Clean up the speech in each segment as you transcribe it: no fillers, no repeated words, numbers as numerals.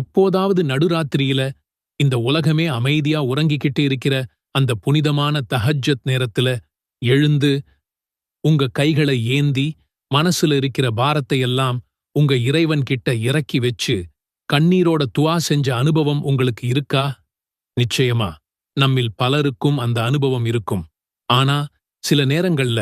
எப்போதாவது நடுராத்திரியில இந்த உலகமே அமைதியா உறங்கிக்கிட்டு இருக்கிற அந்த புனிதமான தஹஜ்ஜத் நேரத்துல எழுந்து உங்க கைகளை ஏந்தி மனசுல இருக்கிற பாரத்தை எல்லாம் உங்க இறைவன் கிட்ட இறக்கி வச்சு கண்ணீரோட துஆ செஞ்ச அனுபவம் உங்களுக்கு இருக்கா? நிச்சயமா நம்மில் பலருக்கும் அந்த அனுபவம் இருக்கும். ஆனா சில நேரங்கள்ல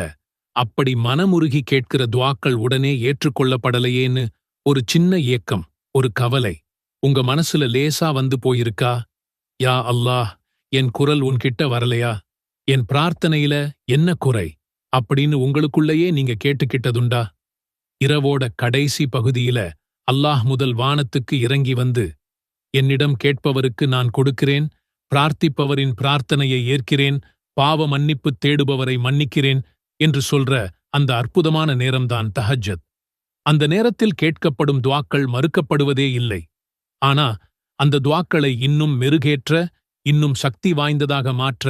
அப்படி மனமுருகி கேட்கிற துஆக்கள் உடனே ஏற்றுக்கொள்ளப்படலையேன்னு ஒரு சின்ன ஏக்கம், ஒரு கவலை உங்க மனசுல லேசா வந்து போயிருக்கா? யா அல்லாஹ், என் குரல் உன்கிட்ட வரலையா? என் பிரார்த்தனையில என்ன குறை அப்படின்னு உங்களுக்குள்ளேயே நீங்க கேட்டுக்கிட்டதுண்டா? இரவோட கடைசி பகுதியில அல்லாஹ் முதல் வானத்துக்கு இறங்கி வந்து, என்னிடம் கேட்பவருக்கு நான் கொடுக்கிறேன், பிரார்த்திப்பவரின் பிரார்த்தனையை ஏற்கிறேன், பாவ மன்னிப்பு தேடுபவரை மன்னிக்கிறேன் என்று சொல்ற அந்த அற்புதமான நேரம்தான் தஹஜ்ஜத். அந்த நேரத்தில் கேட்கப்படும் துஆக்கள் மறுக்கப்படுவதே இல்லை. ஆனா அந்த துஆக்களை இன்னும் மெருகேற்ற, இன்னும் சக்தி வாய்ந்ததாக மாற்ற,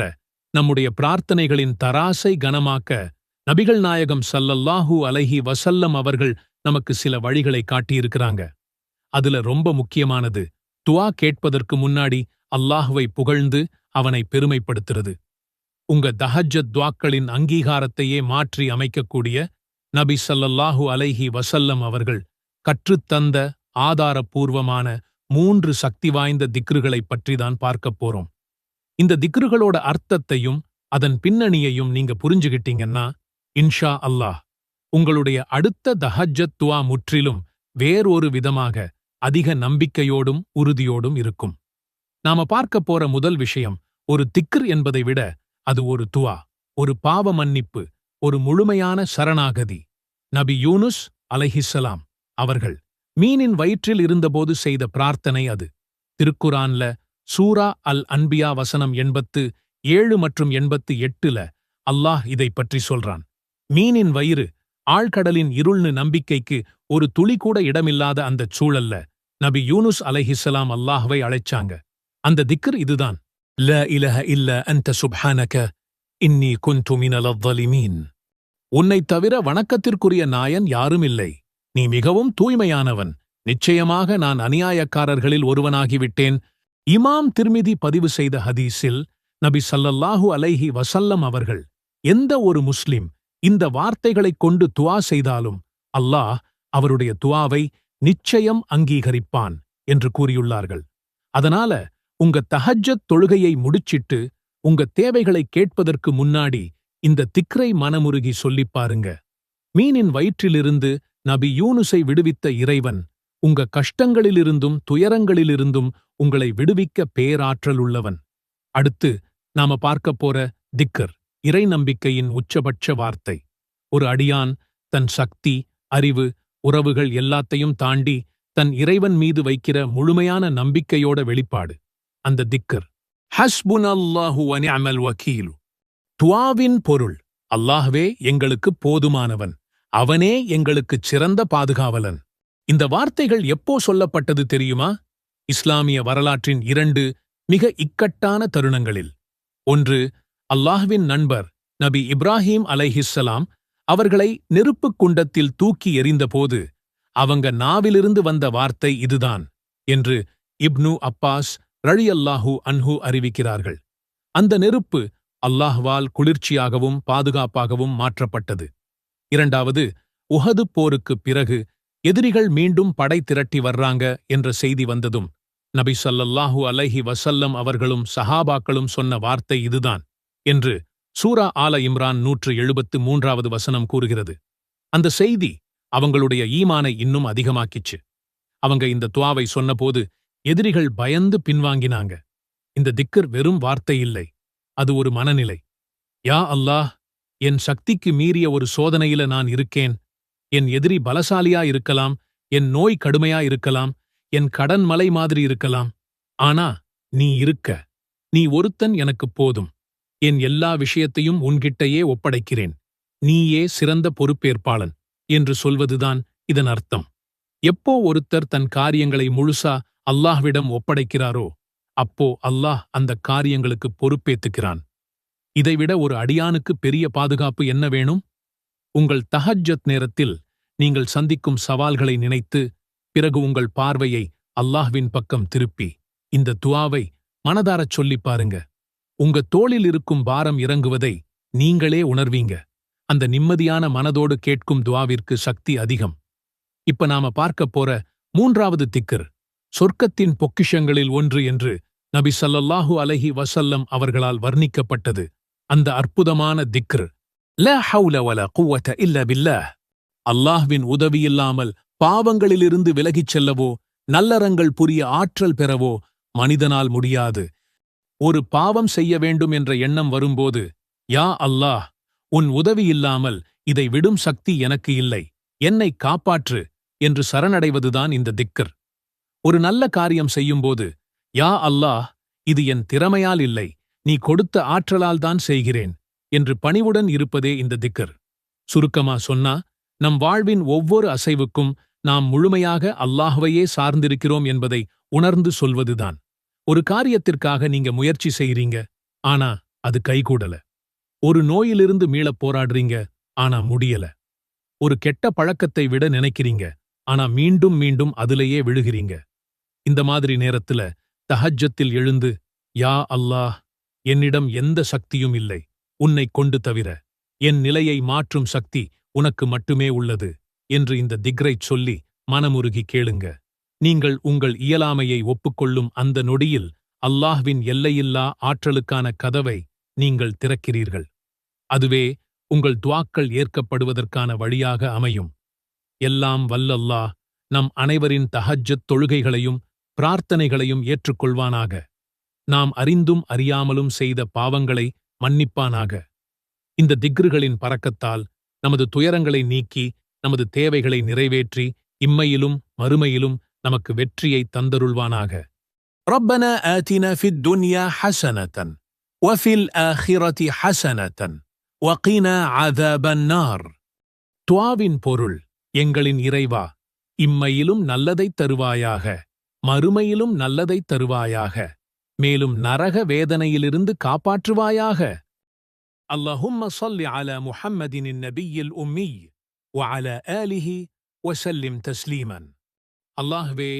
நம்முடைய பிரார்த்தனைகளின் தராசை கனமாக்க நபிகள் நாயகம் ஸல்லல்லாஹு அலைஹி வஸல்லம் அவர்கள் நமக்கு சில வழிகளை காட்டியிருக்கிறாங்க. அதுல ரொம்ப முக்கியமானது துஆ கேட்பதற்கு முன்னாடி அல்லாஹுவை புகழ்ந்து அவனை பெருமைப்படுத்துறது. உங்க தஹஜ்ஜத் துஆக்களின் அங்கீகாரத்தையே மாற்றி அமைக்கக்கூடிய நபி ஸல்லல்லாஹு அலைஹி வஸல்லம் அவர்கள் கற்றுத்தந்த ஆதாரபூர்வமான 3 சக்தி வாய்ந்த திக்ருகளைப் பற்றிதான் பார்க்கப் போறோம். இந்த திக்ருகளோட அர்த்தத்தையும் அதன் பின்னணியையும் நீங்க புரிஞ்சுகிட்டீங்கன்னா, இன்ஷா அல்லாஹ் உங்களுடைய அடுத்த தஹஜ்ஜத் துஆ முற்றிலும் வேறொரு விதமாக அதிக நம்பிக்கையோடும் உறுதியோடும் இருக்கும். நாம பார்க்கப் போற முதல் விஷயம் ஒரு திக்ர் என்பதை விட அது ஒரு துஆ, ஒரு பாவ மன்னிப்பு, ஒரு முழுமையான சரணாகதி. நபி யூனுஸ் அலைஹிஸ்ஸலாம் அவர்கள் மீனின் வயிற்றில் இருந்தபோது செய்த பிரார்த்தனை அது. திருக்குரான்ல சூரா அல் அன்பியா வசனம் 87 மற்றும் 88ல அல்லாஹ் இதை பற்றி சொல்றான். மீனின் வயிறு, ஆழ்கடலின் இருள்னு நம்பிக்கைக்கு ஒரு துளி கூட இடமில்லாத அந்தச் சூழல்ல நபி யூனுஸ் அலைஹிஸ்ஸலாம் அல்லாஹ்வை அழைச்சாங்க. அந்த திக்ர் இதுதான். லா இலஹ இல்ல அன்த சுப்ஹானக இன்னி குன்து மினல் ظالمين. உன்னைத் தவிர வணக்கத்திற்குரிய நாயன் யாரும் இல்லை. நீ மிகவும் தூய்மையானவன். நிச்சயமாக நான் அநியாயக்காரர்களில் ஒருவனாகிவிட்டேன். இமாம் திர்மிதி பதிவு செய்த ஹதீஸில் நபி ஸல்லல்லாஹு அலைஹி வஸல்லம் அவர்கள் எந்த ஒரு முஸ்லிம் இந்த வார்த்தைகளைக் கொண்டு துஆ செய்தாலும் அல்லாஹ் அவருடைய துஆவை நிச்சயம் அங்கீகரிப்பான் என்று கூறியுள்ளார்கள். அதனால உங்க தஹஜ்ஜத் தொழுகையை முடிச்சிட்டு உங்க தேவைகளை கேட்பதற்கு முன்னாடி இந்த திக்ரை மனமுருகி சொல்லிப் பாருங்க. மீனின் வயிற்றிலிருந்து நபி யூனுஸை விடுவித்த இறைவன் உங்க கஷ்டங்களிலிருந்தும் துயரங்களிலிருந்தும் உங்களை விடுவிக்க பேராற்றல் உள்ளவன். அடுத்து நாம பார்க்கப் போற திக்கர் இறை நம்பிக்கையின் உச்சபட்ச வார்த்தை. ஒரு அடியான் தன் சக்தி, அறிவு, உறவுகள் எல்லாத்தையும் தாண்டி தன் இறைவன் மீது வைக்கிற முழுமையான நம்பிக்கையோட வெளிப்பாடு. அந்த திக்கர் ஹஸ்புனல்லாஹு வ நிஅமல் வக்கீலு. துஆவின் பொருள் அல்லாஹ்வே எங்களுக்கு போதுமானவன், அவனே எங்களுக்குச் சிறந்த பாதுகாவலன். இந்த வார்த்தைகள் எப்போ சொல்லப்பட்டது தெரியுமா? இஸ்லாமிய வரலாற்றின் 2 மிக இக்கட்டான தருணங்களில். ஒன்று, அல்லாஹ்வின் நண்பர் நபி இப்ராஹீம் அலைஹிஸ்ஸலாம் அவர்களை நெருப்புக் குண்டத்தில் தூக்கி எறிந்தபோது அவங்க நாவிலிருந்து வந்த வார்த்தை இதுதான் என்று இப்னு அப்பாஸ் ரலியல்லாஹு அன்ஹு அறிவிக்கிறார்கள். அந்த நெருப்பு அல்லாஹ்வால் குளிர்ச்சியாகவும் பாதுகாப்பாகவும் மாற்றப்பட்டது. இரண்டாவது, உஹது போருக்குப் பிறகு எதிரிகள் மீண்டும் படை திரட்டி வர்றாங்க என்ற செய்தி வந்ததும் நபி ஸல்லல்லாஹு அலைஹி வஸல்லம் அவர்களும் சஹாபாக்களும் சொன்ன வார்த்தை இதுதான் என்று சூரா ஆல இம்ரான் 173வது வசனம் கூறுகிறது. அந்த செய்தி அவங்களுடைய ஈமானை இன்னும் அதிகமாக்கிச்சு. அவங்க இந்த துஆவை சொன்னபோது எதிரிகள் பயந்து பின்வாங்கினாங்க. இந்த திக்ர் வெறும் வார்த்தை இல்லை, அது ஒரு மனநிலை. யா அல்லாஹ், என் சக்திக்கு மீறிய ஒரு சோதனையில நான் இருக்கேன். என் எதிரி பலசாலியா இருக்கலாம், என் நோய் கடுமையா இருக்கலாம், என் கடன் மலை மாதிரி இருக்கலாம். ஆனா நீ இருக்க, நீ ஒருத்தன் எனக்குப் போதும். என் எல்லா விஷயத்தையும் உன்கிட்டயே ஒப்படைக்கிறேன். நீயே சிறந்த பொறுப்பேற்பாளன் என்று சொல்வதுதான் இதன் அர்த்தம். எப்போ ஒருத்தர் தன் காரியங்களை முழுசா அல்லாஹ்விடம் ஒப்படைக்கிறாரோ அப்போ அல்லாஹ் அந்த காரியங்களுக்கு பொறுப்பேத்துக்கிறான். இதைவிட ஒரு அடியானுக்கு பெரிய பாதுகாப்பு என்ன வேணும்? உங்கள் தஹஜ்ஜத் நேரத்தில் நீங்கள் சந்திக்கும் சவால்களை நினைத்து பிறகு உங்கள் பார்வையை அல்லாஹ்வின் பக்கம் திருப்பி இந்த துஆவை மனதாரச் சொல்லிப் பாருங்க. உங்க தோளில் இருக்கும் பாரம் இறங்குவதை நீங்களே உணர்வீங்க. அந்த நிம்மதியான மனதோடு கேட்கும் துஆவிற்கு சக்தி அதிகம். இப்ப நாம பார்க்கப் போற 3வது திக்ர் சொர்க்கத்தின் பொக்கிஷங்களில் ஒன்று என்று நபி ஸல்லல்லாஹு அலைஹி வஸல்லம் அவர்களால் வர்ணிக்கப்பட்டது. அந்த அற்புதமான திக்ர் லா ஹவுல வலா குவத இல்லா பில்லாஹ். அல்லாஹ்வின் உதவியில்லாமல் பாவங்களிலிருந்து விலகிச் செல்லவோ நல்லறங்கள் புரிய ஆற்றல் பெறவோ மனிதனால் முடியாது. ஒரு பாவம் செய்ய வேண்டும் என்ற எண்ணம் வரும்போது, யா அல்லாஹ், உன் உதவியில்லாமல் இதை விடும் சக்தி எனக்கு இல்லை, என்னை காப்பாற்று என்று சரணடைவதுதான் இந்த திக்ர். ஒரு நல்ல காரியம் செய்யும்போது, யா அல்லாஹ், இது என் திறமையால் இல்லை, நீ கொடுத்த ஆற்றலால் தான் செய்கிறேன் என்று பணிவுடன் இருப்பதே இந்த திக்ர். சுருக்கமா சொன்னா, நம் வாழ்வின் ஒவ்வொரு அசைவுக்கும் நாம் முழுமையாக அல்லாஹ்வையே சார்ந்திருக்கிறோம் என்பதை உணர்ந்து சொல்வதுதான். ஒரு காரியத்திற்காக நீங்க முயற்சி செய்றீங்க, ஆனா அது கைகூடல. ஒரு நோயிலிருந்து மீளப் போராடுறீங்க, ஆனா முடியல. ஒரு கெட்ட பழக்கத்தை விட நினைக்கிறீங்க, ஆனா மீண்டும் மீண்டும் அதிலேயே விழுகிறீங்க. இந்த மாதிரி நேரத்துல தஹஜ்ஜத்தில் எழுந்து, யா அல்லாஹ், என்னிடம் எந்த சக்தியும் இல்லை உன்னைக் கொண்டு தவிர, என் நிலையை மாற்றும் சக்தி உனக்கு மட்டுமே உள்ளது என்று இந்த திக்ரைச் சொல்லி மனமுருகி கேளுங்க. நீங்கள் உங்கள் இயலாமையை ஒப்புக்கொள்ளும் அந்த நொடியில் அல்லாஹ்வின் எல்லையில்லா ஆற்றலுக்கான கதவை நீங்கள் திறக்கிறீர்கள். அதுவே உங்கள் துஆக்கள் ஏற்கப்படுவதற்கான வழியாக அமையும். எல்லாம் வல்லல்லாஹ் நம் அனைவரின் தஹஜ்ஜத் தொழுகைகளையும் பிரார்த்தனைகளையும் ஏற்றுக்கொள்வானாக. நாம் அறிந்தும் அறியாமலும் செய்த பாவங்களை மன்னிப்பானாக. இந்த திக்ருகளின் பரக்கத்தால் நமது துயரங்களை நீக்கி நமது தேவைகளை நிறைவேற்றி இம்மையிலும் மறுமையிலும் நமக்கு வெற்றியை தந்தருள்வானாக. ரப்பனா ஆதினா ஃபித் துன்யா ஹஸனதன் வஃபில் ஆখিরাতি ஹஸனதன் வகினா அஸாபன் நார். துஆவின் பொருள், எங்களின் இறைவா, இம்மையிலும் நல்லதைத் தருவாயாக, மறுமையிலும் நல்லதைத் தருவாயாக, மேலும் நரக வேதனையிலிருந்து காப்பாற்றுவாயாக. அல்லாஹும்ம ஸல்லி அலா முஹம்மதின் நபியில் உம்மி வஅலா ஆலிஹி வஸல்லிம் தஸ்லீமன். அல்லாஹ்வே,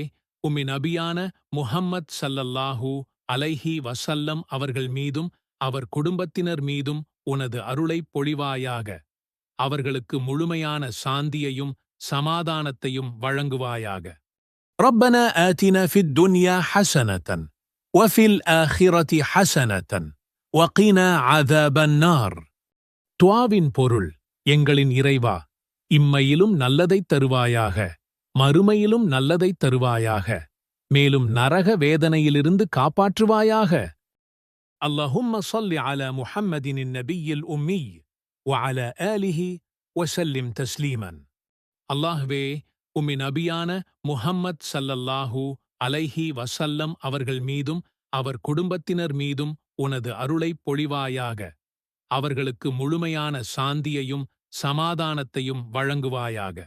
உம்மின் நபியான முஹம்மத் ஸல்லல்லாஹு அலைஹி வஸல்லம் அவர்கள் மீதும் அவர் குடும்பத்தினர் மீதும் உனது அருளைப் பொழிவாயாக. அவர்களுக்கு முழுமையான சாந்தியையும் சமாதானத்தையும் வழங்குவாயாக. ரப்பனா ஆதினா ஃபித் துன்யா ஹஸனதன் வஃபில் ஆখিরাতি ஹஸனதன் வகினா அஸாபன் நார். துஆவின் பொருள், எங்களின் இறைவா, இம்மையிலும் நல்லதைத் தருவாயாக, மறுமையிலும் நல்லதைத் தருவாயாக, மேலும் நரக வேதனையிலிருந்து காப்பாற்றுவாயாக. அல்லாஹும்ம ஸல்லி அலா முஹம்மதின் நபியில் உம்மி வஅலா ஆலிஹி வஸல்லிம் தஸ்லீமன். அல்லாஹ்வே, உம்மின் நபியான முஹம்மத் ஸல்லல்லாஹு அலைஹி வஸல்லம் அவர்கள் மீதும் அவர் குடும்பத்தினர் மீதும் உனது அருளைப் பொழிவாயாக. அவர்களுக்கு முழுமையான சாந்தியையும் சமாதானத்தையும் வழங்குவாயாக.